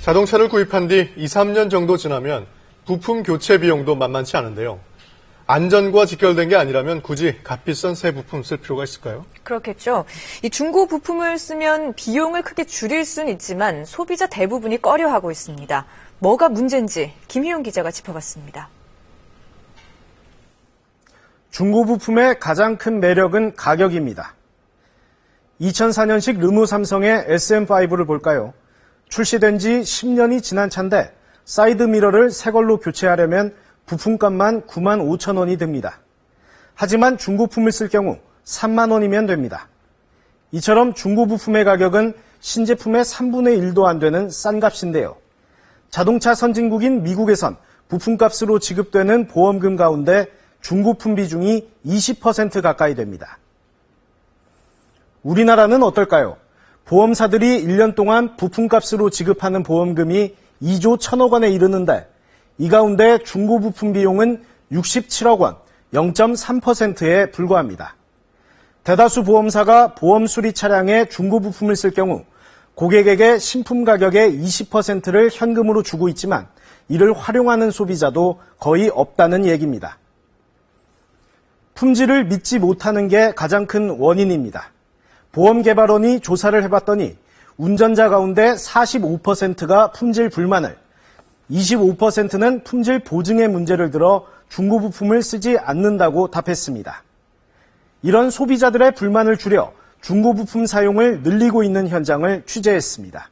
자동차를 구입한 뒤 2, 3년 정도 지나면 부품 교체 비용도 만만치 않은데요. 안전과 직결된 게 아니라면 굳이 값비싼 새 부품 쓸 필요가 있을까요? 그렇겠죠. 이 중고 부품을 쓰면 비용을 크게 줄일 수는 있지만 소비자 대부분이 꺼려하고 있습니다. 뭐가 문제인지 김희용 기자가 짚어봤습니다. 중고 부품의 가장 큰 매력은 가격입니다. 2004년식 르노 삼성의 SM5를 볼까요? 출시된 지 10년이 지난 차인데 사이드 미러를 새 걸로 교체하려면 부품값만 9만 5천 원이 듭니다. 하지만 중고품을 쓸 경우 3만 원이면 됩니다. 이처럼 중고 부품의 가격은 신제품의 3분의 1도 안 되는 싼 값인데요. 자동차 선진국인 미국에선 부품값으로 지급되는 보험금 가운데 중고품 비중이 20% 가까이 됩니다. 우리나라는 어떨까요? 보험사들이 1년 동안 부품값으로 지급하는 보험금이 2조 1천억 원에 이르는데 이 가운데 중고 부품 비용은 67억 원, 0.3%에 불과합니다. 대다수 보험사가 보험 수리 차량에 중고 부품을 쓸 경우 고객에게 신품 가격의 20%를 현금으로 주고 있지만 이를 활용하는 소비자도 거의 없다는 얘기입니다. 품질을 믿지 못하는 게 가장 큰 원인입니다. 보험개발원이 조사를 해봤더니 운전자 가운데 45%가 품질 불만을, 25%는 품질 보증의 문제를 들어 중고 부품을 쓰지 않는다고 답했습니다. 이런 소비자들의 불만을 줄여 중고 부품 사용을 늘리고 있는 현장을 취재했습니다.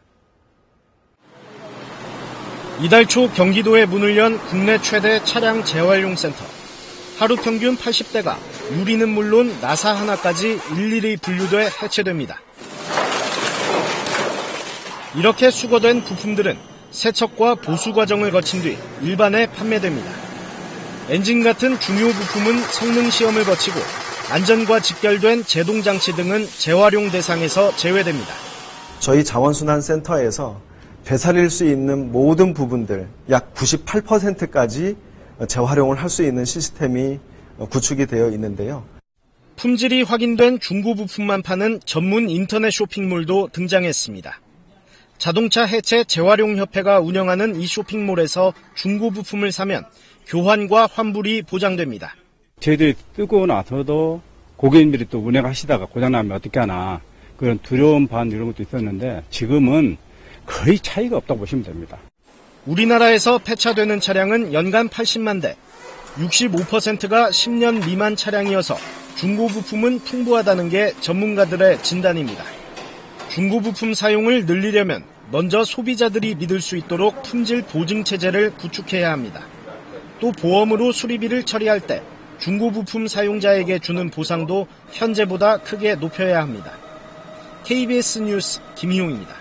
이달 초 경기도에 문을 연 국내 최대 차량 재활용 센터. 하루 평균 80대가 유리는 물론 나사 하나까지 일일이 분류돼 해체됩니다. 이렇게 수거된 부품들은 세척과 보수 과정을 거친 뒤 일반에 판매됩니다. 엔진 같은 중요 부품은 성능 시험을 거치고 안전과 직결된 제동 장치 등은 재활용 대상에서 제외됩니다. 저희 자원순환센터에서 되살릴 수 있는 모든 부분들 약 98%까지 재활용을 할 수 있는 시스템이 구축이 되어 있는데요. 품질이 확인된 중고 부품만 파는 전문 인터넷 쇼핑몰도 등장했습니다. 자동차 해체 재활용 협회가 운영하는 이 쇼핑몰에서 중고 부품을 사면 교환과 환불이 보장됩니다. 저희들이 뜨고 나서도 고객님들이 또 운행하시다가 고장나면 어떻게 하나 그런 두려움 반 이런 것도 있었는데 지금은 거의 차이가 없다고 보시면 됩니다. 우리나라에서 폐차되는 차량은 연간 80만 대, 65%가 10년 미만 차량이어서 중고 부품은 풍부하다는 게 전문가들의 진단입니다. 중고 부품 사용을 늘리려면 먼저 소비자들이 믿을 수 있도록 품질 보증 체제를 구축해야 합니다. 또 보험으로 수리비를 처리할 때 중고 부품 사용자에게 주는 보상도 현재보다 크게 높여야 합니다. KBS 뉴스 김희용입니다.